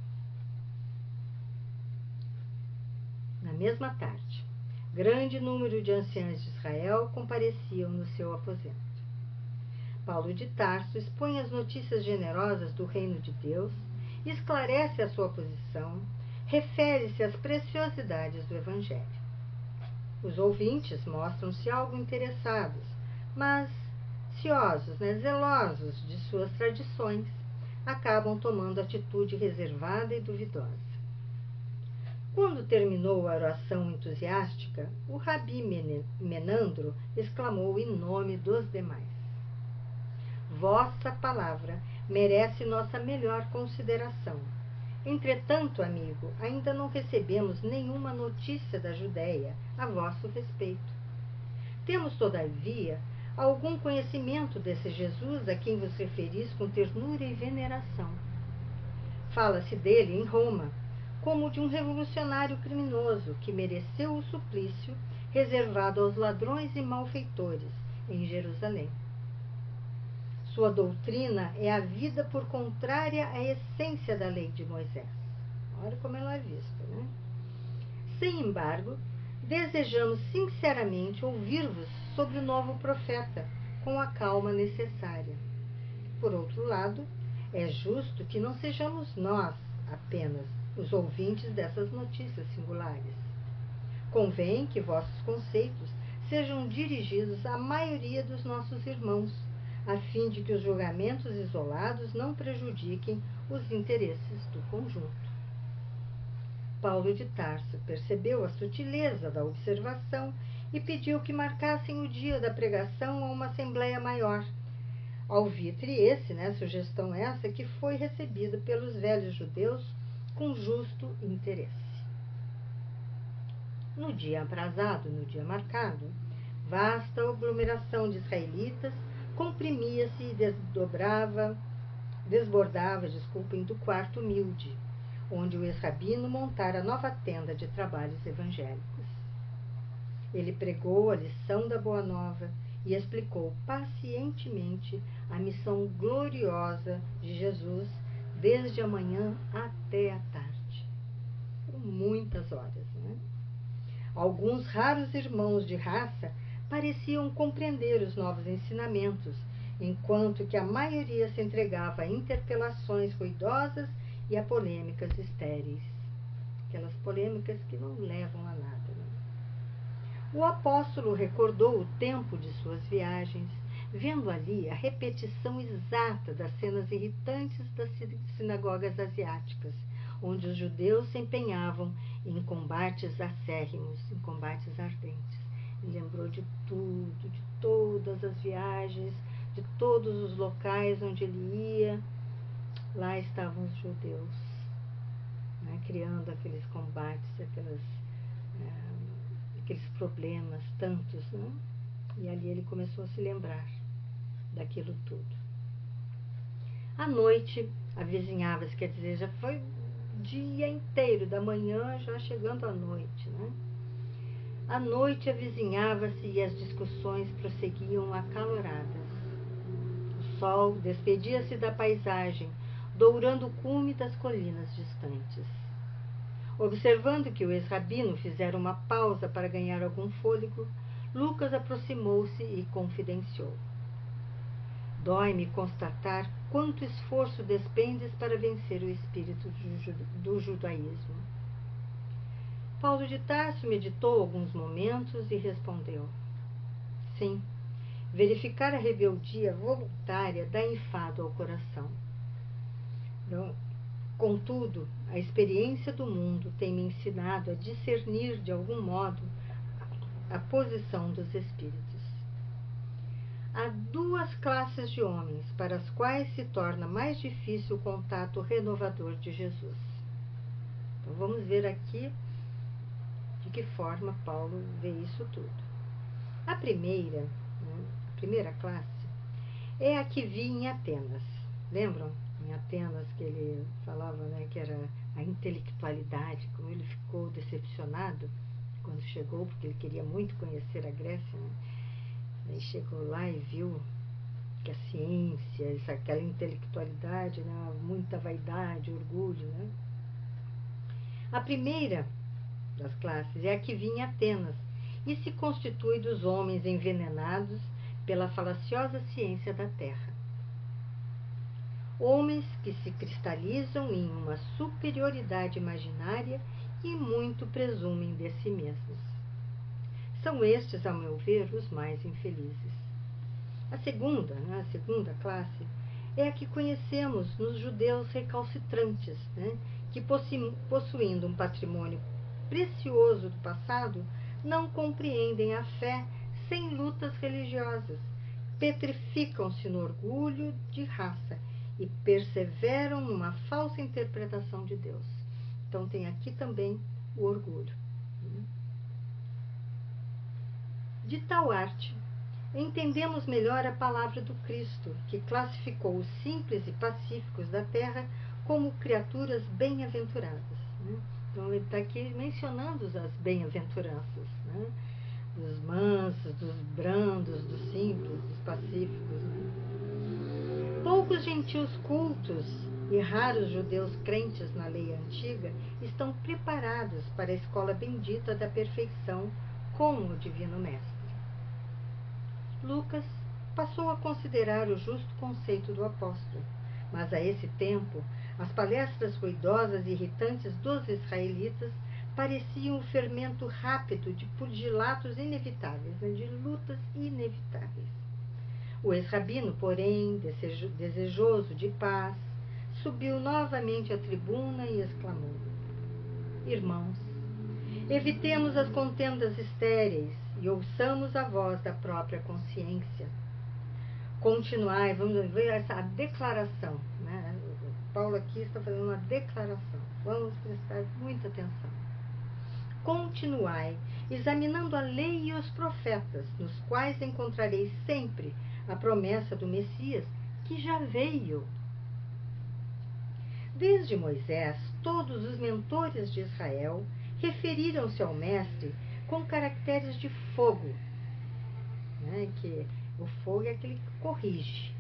Na mesma tarde, grande número de anciãos de Israel compareciam no seu aposento. Paulo de Tarso expõe as notícias generosas do reino de Deus, esclarece a sua posição, refere-se às preciosidades do Evangelho. Os ouvintes mostram-se algo interessados, mas ciosos, zelosos de suas tradições, acabam tomando atitude reservada e duvidosa. Quando terminou a oração entusiástica, o rabi Menandro exclamou em nome dos demais: vossa palavra merece nossa melhor consideração. Entretanto, amigo, ainda não recebemos nenhuma notícia da Judéia a vosso respeito. Temos, todavia, algum conhecimento desse Jesus a quem vos referis com ternura e veneração. Fala-se dele em Roma como de um revolucionário criminoso que mereceu o suplício reservado aos ladrões e malfeitores em Jerusalém. Sua doutrina é a vida por contrária à essência da lei de Moisés. Olha como ela é vista, né? Sem embargo, desejamos sinceramente ouvir-vos sobre o novo profeta, com a calma necessária. Por outro lado, é justo que não sejamos nós apenas os ouvintes dessas notícias singulares. Convém que vossos conceitos sejam dirigidos à maioria dos nossos irmãos, a fim de que os julgamentos isolados não prejudiquem os interesses do conjunto. Paulo de Tarso percebeu a sutileza da observação e pediu que marcassem o dia da pregação a uma assembleia maior. Alvitre esse, sugestão essa que foi recebida pelos velhos judeus com justo interesse. No dia aprazado, no dia marcado, vasta aglomeração de israelitas comprimia-se e desbordava do quarto humilde, onde o ex-rabino montara nova tenda de trabalhos evangélicos. Ele pregou a lição da Boa Nova e explicou pacientemente a missão gloriosa de Jesus desde a manhã até a tarde. Foram muitas horas, Alguns raros irmãos de raça pareciam compreender os novos ensinamentos, enquanto que a maioria se entregava a interpelações ruidosas e a polêmicas estéreis. Aquelas polêmicas que não levam a nada. O apóstolo recordou o tempo de suas viagens, vendo ali a repetição exata das cenas irritantes das sinagogas asiáticas, onde os judeus se empenhavam em combates acérrimos, em combates ardentes. Ele lembrou de tudo, de todas as viagens, de todos os locais onde ele ia. Lá estavam os judeus, criando aqueles combates, aqueles problemas tantos, E ali ele começou a se lembrar daquilo tudo. À noite, avizinhava-se, quer dizer, já foi o dia inteiro, da manhã já chegando à noite, À noite avizinhava-se e as discussões prosseguiam acaloradas. O sol despedia-se da paisagem, dourando o cume das colinas distantes. Observando que o ex-rabino fizera uma pausa para ganhar algum fôlego, Lucas aproximou-se e confidenciou: Dói-me constatar quanto esforço despendes para vencer o espírito do judaísmo. Paulo de Tarso meditou alguns momentos e respondeu: sim, verificar a rebeldia voluntária dá enfado ao coração. Contudo, a experiência do mundo tem me ensinado a discernir de algum modo a posição dos espíritos. Há duas classes de homens para as quais se torna mais difícil o contato renovador de Jesus. Então vamos ver aqui de que forma Paulo vê isso tudo. A primeira classe é a que vi em Atenas. Lembram? Em Atenas que ele falava, que era a intelectualidade, como ele ficou decepcionado quando chegou, porque ele queria muito conhecer a Grécia, Aí chegou lá e viu que a ciência, aquela intelectualidade, muita vaidade, orgulho. A primeira das classes é a que vinha em Atenas e se constitui dos homens envenenados pela falaciosa ciência da terra. Homens que se cristalizam em uma superioridade imaginária e muito presumem de si mesmos. São estes, ao meu ver, os mais infelizes. A segunda classe é a que conhecemos nos judeus recalcitrantes, que possuindo um patrimônio precioso do passado, não compreendem a fé sem lutas religiosas, petrificam-se no orgulho de raça e perseveram numa falsa interpretação de Deus. Então tem aqui também o orgulho. De tal arte, entendemos melhor a palavra do Cristo, que classificou os simples e pacíficos da terra como criaturas bem-aventuradas. Então ele está aqui mencionando as bem-aventuranças, dos mansos, dos brandos, dos simples, dos pacíficos. Poucos gentios cultos e raros judeus crentes na lei antiga estão preparados para a escola bendita da perfeição como o Divino Mestre. Lucas passou a considerar o justo conceito do apóstolo, mas a esse tempo as palestras ruidosas e irritantes dos israelitas pareciam o fermento rápido de pugilatos inevitáveis, de lutas inevitáveis. O ex-rabino, porém, desejoso de paz, subiu novamente à tribuna e exclamou: irmãos, evitemos as contendas estéreis e ouçamos a voz da própria consciência. Continuai, vamos ver essa declaração. Paulo aqui está fazendo uma declaração. Vamos prestar muita atenção. Continuai, examinando a lei e os profetas, nos quais encontrareis sempre a promessa do Messias, que já veio. Desde Moisés, todos os mentores de Israel referiram-se ao Mestre com caracteres de fogo, que o fogo é aquele que corrige.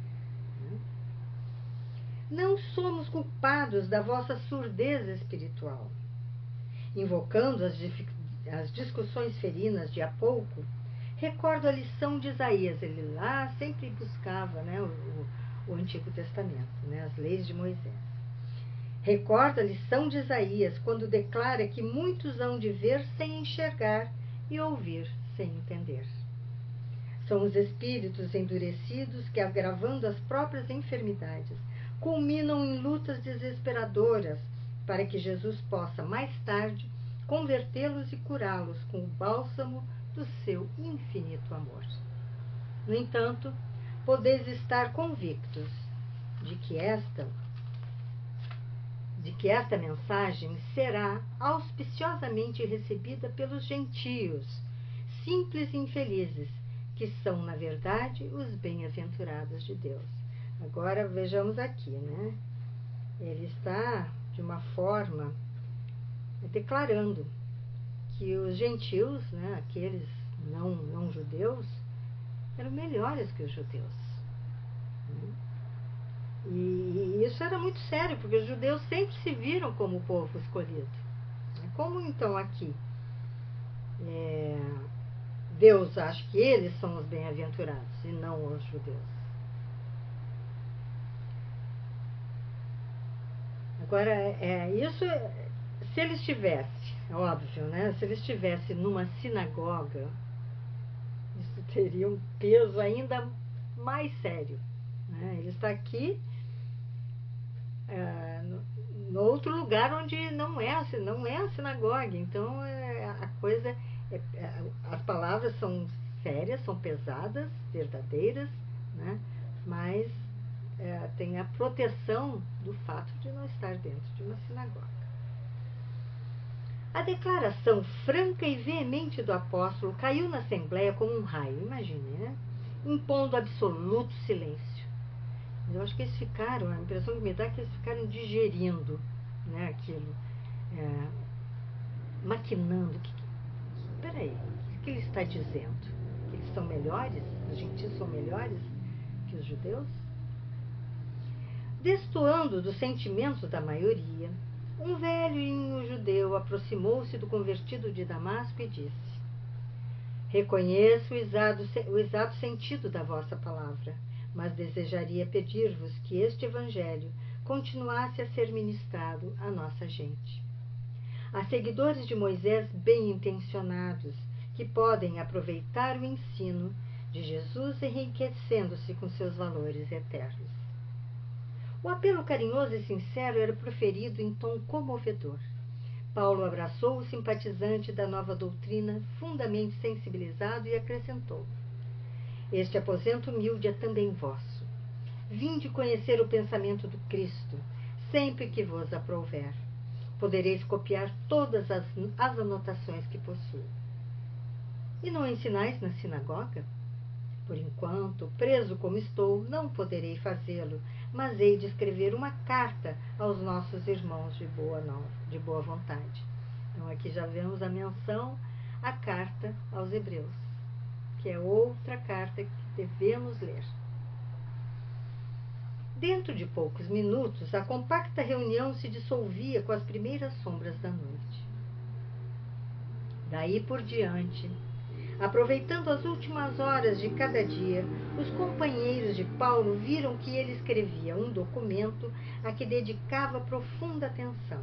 Não somos culpados da vossa surdez espiritual. Invocando as discussões ferinas de há pouco, recordo a lição de Isaías. Ele lá sempre buscava o Antigo Testamento, as leis de Moisés. Recordo a lição de Isaías quando declara que muitos hão de ver sem enxergar e ouvir sem entender. São os espíritos endurecidos que, agravando as próprias enfermidades, culminam em lutas desesperadoras para que Jesus possa, mais tarde, convertê-los e curá-los com o bálsamo do seu infinito amor. No entanto, podeis estar convictos de que esta mensagem será auspiciosamente recebida pelos gentios, simples e infelizes, que são, na verdade, os bem-aventurados de Deus. Agora vejamos aqui, Ele está, de uma forma, declarando que os gentios, aqueles não judeus, eram melhores que os judeus. E isso era muito sério, porque os judeus sempre se viram como o povo escolhido. Como então aqui Deus acha que eles são os bem-aventurados e não os judeus? Agora, isso, se ele estivesse, é óbvio, né? Se ele estivesse numa sinagoga, isso teria um peso ainda mais sério, né? Ele está aqui, no outro lugar onde não é a sinagoga. Então, a coisa, as palavras são sérias, são pesadas, verdadeiras, né? Mas tem a proteção do fato de não estar dentro de uma sinagoga. A declaração franca e veemente do apóstolo caiu na assembleia como um raio, imagine, né? Impondo absoluto silêncio. Eu acho que eles ficaram, a impressão que me dá é que eles ficaram digerindo, né, aquilo, maquinando. Peraí, o que ele está dizendo? Que eles são melhores? Os gentios são melhores que os judeus? Destoando dos sentimentos da maioria, um velhinho judeu aproximou-se do convertido de Damasco e disse: reconheço o exato sentido da vossa palavra, mas desejaria pedir-vos que este evangelho continuasse a ser ministrado à nossa gente. Há seguidores de Moisés bem intencionados que podem aproveitar o ensino de Jesus enriquecendo-se com seus valores eternos. O apelo carinhoso e sincero era proferido em tom comovedor. Paulo abraçou o simpatizante da nova doutrina, fundamente sensibilizado, e acrescentou: este aposento humilde é também vosso. Vinde conhecer o pensamento do Cristo, sempre que vos aprouver. Podereis copiar todas as anotações que possuo. E não ensinais na sinagoga? Por enquanto, preso como estou, não poderei fazê-lo, mas hei de escrever uma carta aos nossos irmãos de boa vontade. Então, aqui já vemos a menção à carta aos Hebreus, que é outra carta que devemos ler. Dentro de poucos minutos, a compacta reunião se dissolvia com as primeiras sombras da noite. Daí por diante, aproveitando as últimas horas de cada dia, os companheiros de Paulo viram que ele escrevia um documento a que dedicava profunda atenção.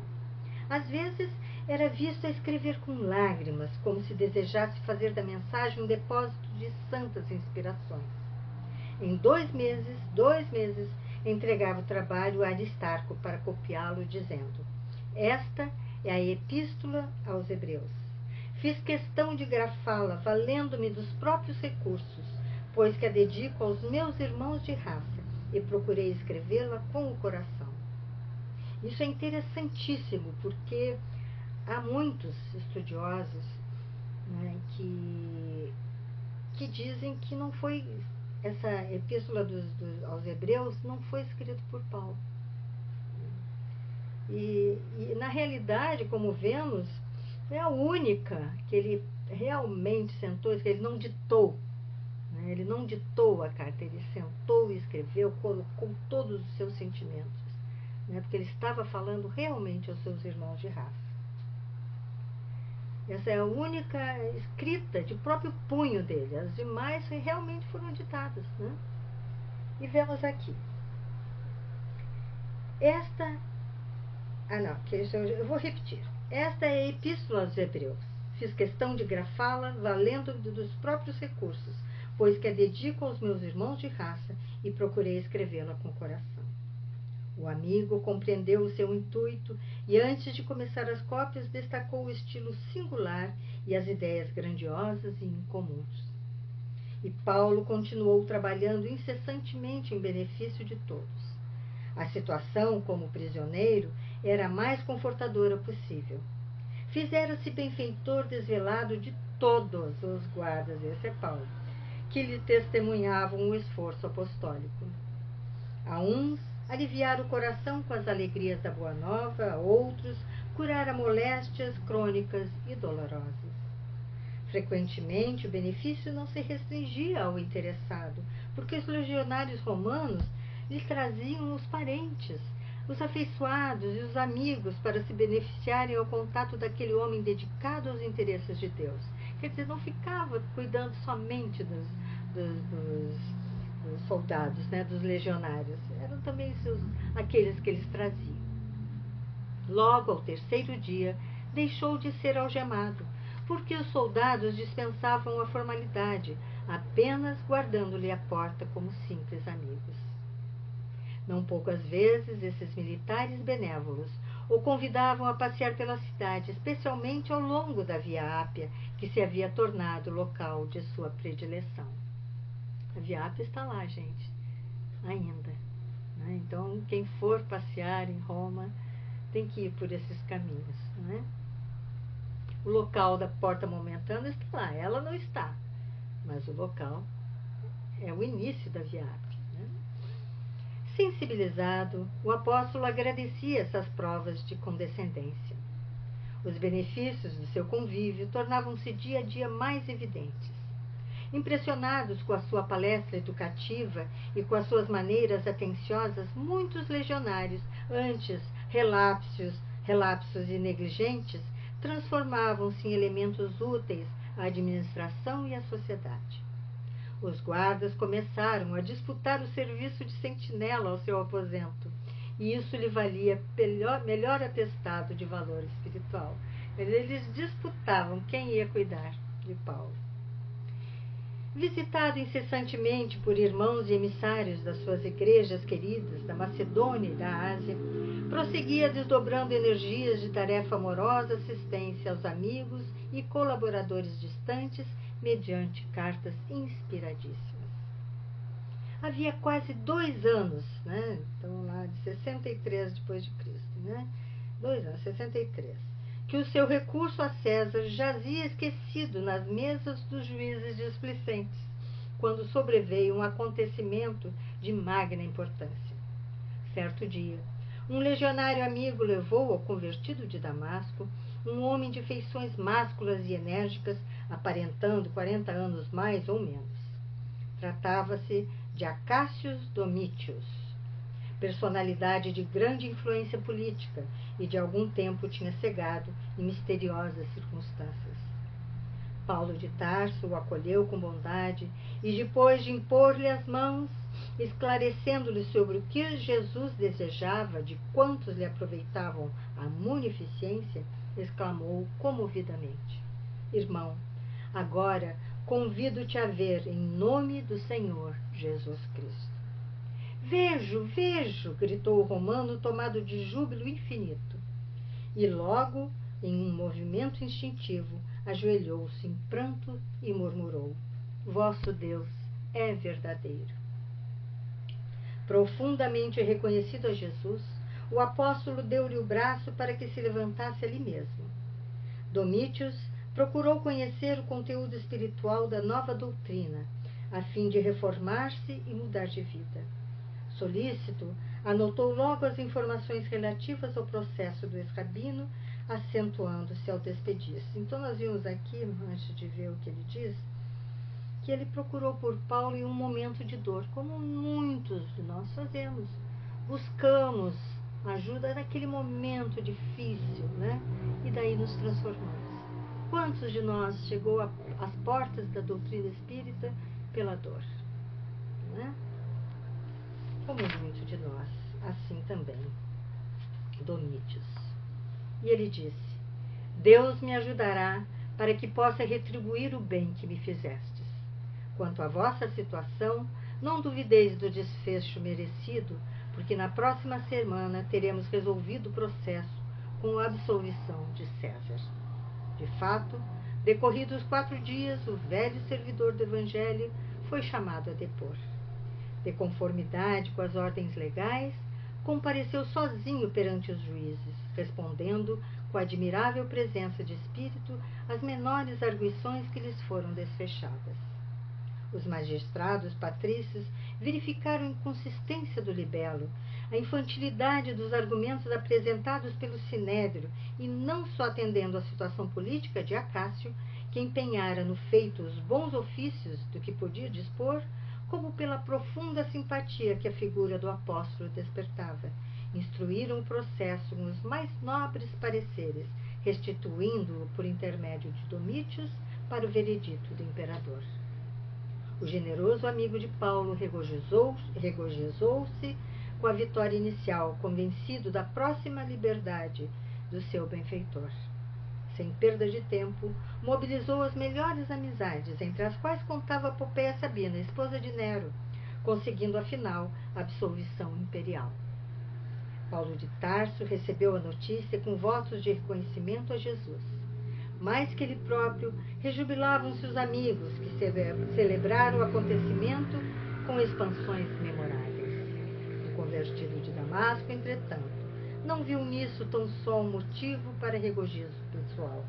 Às vezes, era visto a escrever com lágrimas, como se desejasse fazer da mensagem um depósito de santas inspirações. Em 2 meses, entregava o trabalho a Aristarco para copiá-lo, dizendo: esta é a epístola aos Hebreus. Fiz questão de grafá-la, valendo-me dos próprios recursos, pois que a dedico aos meus irmãos de raça, e procurei escrevê-la com o coração. Isso é interessantíssimo, porque há muitos estudiosos, né, que dizem que não foi, essa epístola aos Hebreus não foi escrita por Paulo. E na realidade, como vemos, é a única que ele realmente sentou, que ele não ditou. Né? Ele não ditou a carta, ele sentou e escreveu, colocou todos os seus sentimentos. Né? Porque ele estava falando realmente aos seus irmãos de raça. Essa é a única escrita de próprio punho dele. As demais realmente foram ditadas. Né? E vemos aqui. Eu vou repetir. Esta é a epístola aos Hebreus. Fiz questão de grafá-la, valendo dos próprios recursos, pois que a dedico aos meus irmãos de raça e procurei escrevê-la com coração. O amigo compreendeu o seu intuito e, antes de começar as cópias, destacou o estilo singular e as ideias grandiosas e incomuns. E Paulo continuou trabalhando incessantemente em benefício de todos. A situação, como prisioneiro, era a mais confortadora possível. Fizera-se benfeitor desvelado de todos os guardas, esse é Paulo, que lhe testemunhavam o esforço apostólico. A uns, aliviar o coração com as alegrias da Boa Nova, a outros, curar moléstias crônicas e dolorosas. Frequentemente, o benefício não se restringia ao interessado, porque os legionários romanos lhe traziam os parentes, os afeiçoados e os amigos para se beneficiarem ao contato daquele homem dedicado aos interesses de Deus. Quer dizer, não ficava cuidando somente dos soldados, né, dos legionários. Eram também aqueles que eles traziam. Logo ao terceiro dia, deixou de ser algemado, porque os soldados dispensavam a formalidade, apenas guardando-lhe a porta como simples amigos. Não poucas vezes, esses militares benévolos o convidavam a passear pela cidade, especialmente ao longo da Via Ápia, que se havia tornado local de sua predileção. A Via Ápia está lá, gente, ainda. Né? Então, quem for passear em Roma tem que ir por esses caminhos. Né? O local da porta momentânea está lá, ela não está, mas o local é o início da Via Ápia. Sensibilizado, o apóstolo agradecia essas provas de condescendência. Os benefícios do seu convívio tornavam-se dia a dia mais evidentes. Impressionados com a sua palestra educativa e com as suas maneiras atenciosas, muitos legionários, antes relapsos e negligentes, transformavam-se em elementos úteis à administração e à sociedade. Os guardas começaram a disputar o serviço de sentinela ao seu aposento, e isso lhe valia melhor atestado de valor espiritual. Eles disputavam quem ia cuidar de Paulo. Visitado incessantemente por irmãos e emissários das suas igrejas queridas da Macedônia e da Ásia, prosseguia desdobrando energias de tarefa amorosa, assistência aos amigos e colaboradores distantes, mediante cartas inspiradíssimas. Havia quase 2 anos, né? Então lá de 63 depois de Cristo, né? 2 anos, 63, que o seu recurso a César jazia esquecido nas mesas dos juízes displicentes, quando sobreveio um acontecimento de magna importância. Certo dia, um legionário amigo levou ao convertido de Damasco, um homem de feições másculas e enérgicas, aparentando 40 anos mais ou menos. Tratava-se de Acácius Domítios, personalidade de grande influência política e de algum tempo tinha cegado em misteriosas circunstâncias. Paulo de Tarso o acolheu com bondade e, depois de impor-lhe as mãos, esclarecendo-lhe sobre o que Jesus desejava de quantos lhe aproveitavam a munificência, exclamou comovidamente: Irmão, agora convido-te a ver em nome do Senhor Jesus Cristo. Vejo, gritou o romano tomado de júbilo infinito. E logo, em um movimento instintivo, ajoelhou-se em pranto e murmurou: Vosso Deus é verdadeiro. Profundamente reconhecido a Jesus, o apóstolo deu-lhe o braço para que se levantasse ali mesmo. Domítios procurou conhecer o conteúdo espiritual da nova doutrina, a fim de reformar-se e mudar de vida. Solícito, anotou logo as informações relativas ao processo do ex-rabino, acentuando-se ao despedir-se. Então, nós vimos aqui, antes de ver o que ele diz, que ele procurou por Paulo em um momento de dor, como muitos de nós fazemos. Buscamos ajuda naquele momento difícil, né? E daí nos transformamos. Quantos de nós chegou às portas da doutrina espírita pela dor? Né? Como muitos de nós, assim também, Domítios. E ele disse: Deus me ajudará para que possa retribuir o bem que me fizestes. Quanto à vossa situação, não duvideis do desfecho merecido, porque na próxima semana teremos resolvido o processo com a absolvição de César. De fato, decorridos 4 dias, o velho servidor do Evangelho foi chamado a depor. De conformidade com as ordens legais, compareceu sozinho perante os juízes, respondendo com admirável presença de espírito às menores arguições que lhes foram desfechadas. Os magistrados patrícios verificaram a inconsistência do libelo, a infantilidade dos argumentos apresentados pelo sinédrio e, não só atendendo à situação política de Acácio, que empenhara no feito os bons ofícios do que podia dispor, como pela profunda simpatia que a figura do apóstolo despertava, instruíram o processo com os mais nobres pareceres, restituindo-o por intermédio de Domítios para o veredito do imperador. O generoso amigo de Paulo regozijou-se com com a vitória inicial, convencido da próxima liberdade do seu benfeitor. Sem perda de tempo, mobilizou as melhores amizades, entre as quais contava Popéia Sabina, esposa de Nero, conseguindo, afinal, a absolvição imperial. Paulo de Tarso recebeu a notícia com votos de reconhecimento a Jesus. Mais que ele próprio, rejubilavam-se os amigos que celebraram o acontecimento com expansões memoráveis. O convertido de Damasco, entretanto, não viu nisso tão só um motivo para regozijo pessoal,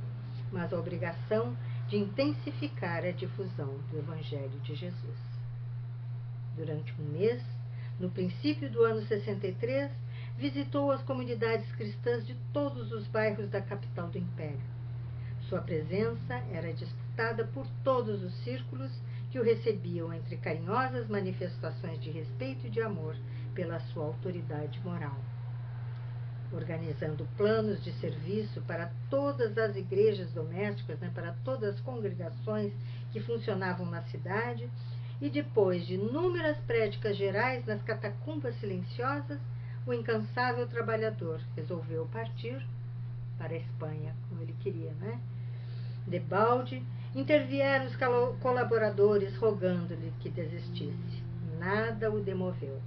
mas a obrigação de intensificar a difusão do Evangelho de Jesus. Durante um mês, no princípio do ano 63, visitou as comunidades cristãs de todos os bairros da capital do Império. Sua presença era disputada por todos os círculos que o recebiam entre carinhosas manifestações de respeito e de amor pela sua autoridade moral. Organizando planos de serviço para todas as igrejas domésticas, para todas as congregações que funcionavam na cidade, e depois de inúmeras prédicas gerais nas catacumbas silenciosas, o incansável trabalhador resolveu partir para a Espanha, como ele queria, Debalde, intervieram os colaboradores rogando-lhe que desistisse. Nada o demoveu.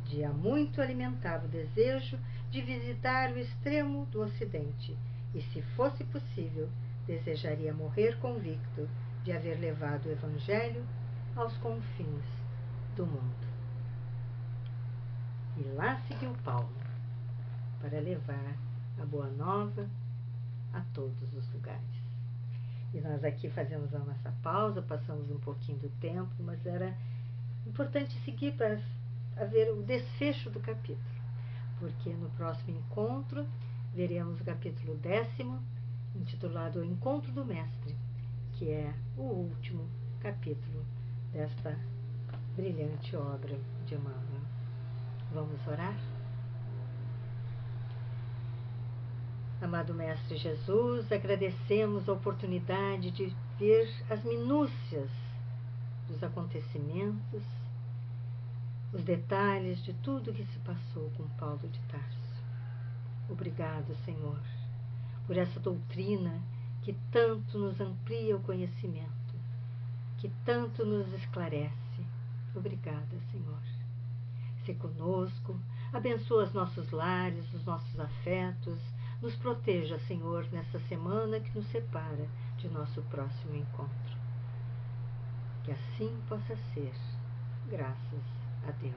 De há muito alimentava o desejo de visitar o extremo do Ocidente e, se fosse possível, desejaria morrer convicto de haver levado o Evangelho aos confins do mundo. E lá seguiu Paulo para levar a boa nova a todos os lugares. E nós aqui fazemos a nossa pausa, passamos um pouquinho do tempo, mas era importante seguir para ver o desfecho do capítulo, porque no próximo encontro veremos o capítulo 10º, intitulado O Encontro do Mestre, que é o último capítulo desta brilhante obra de Emmanuel. Vamos orar? Amado Mestre Jesus, agradecemos a oportunidade de ver as minúcias dos acontecimentos, os detalhes de tudo que se passou com Paulo de Tarso. Obrigado, Senhor, por essa doutrina que tanto nos amplia o conhecimento, que tanto nos esclarece. Obrigada, Senhor. Se conosco, abençoa os nossos lares, os nossos afetos, nos proteja, Senhor, nessa semana que nos separa de nosso próximo encontro. Que assim possa ser, graças a Deus.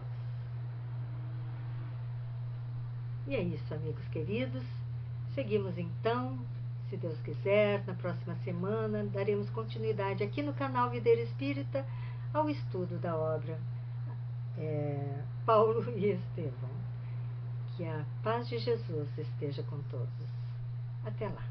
E é isso, amigos queridos. Seguimos então, se Deus quiser, na próxima semana daremos continuidade aqui no canal Videira Espírita ao estudo da obra Paulo e Estevão. Que a paz de Jesus esteja com todos. Até lá.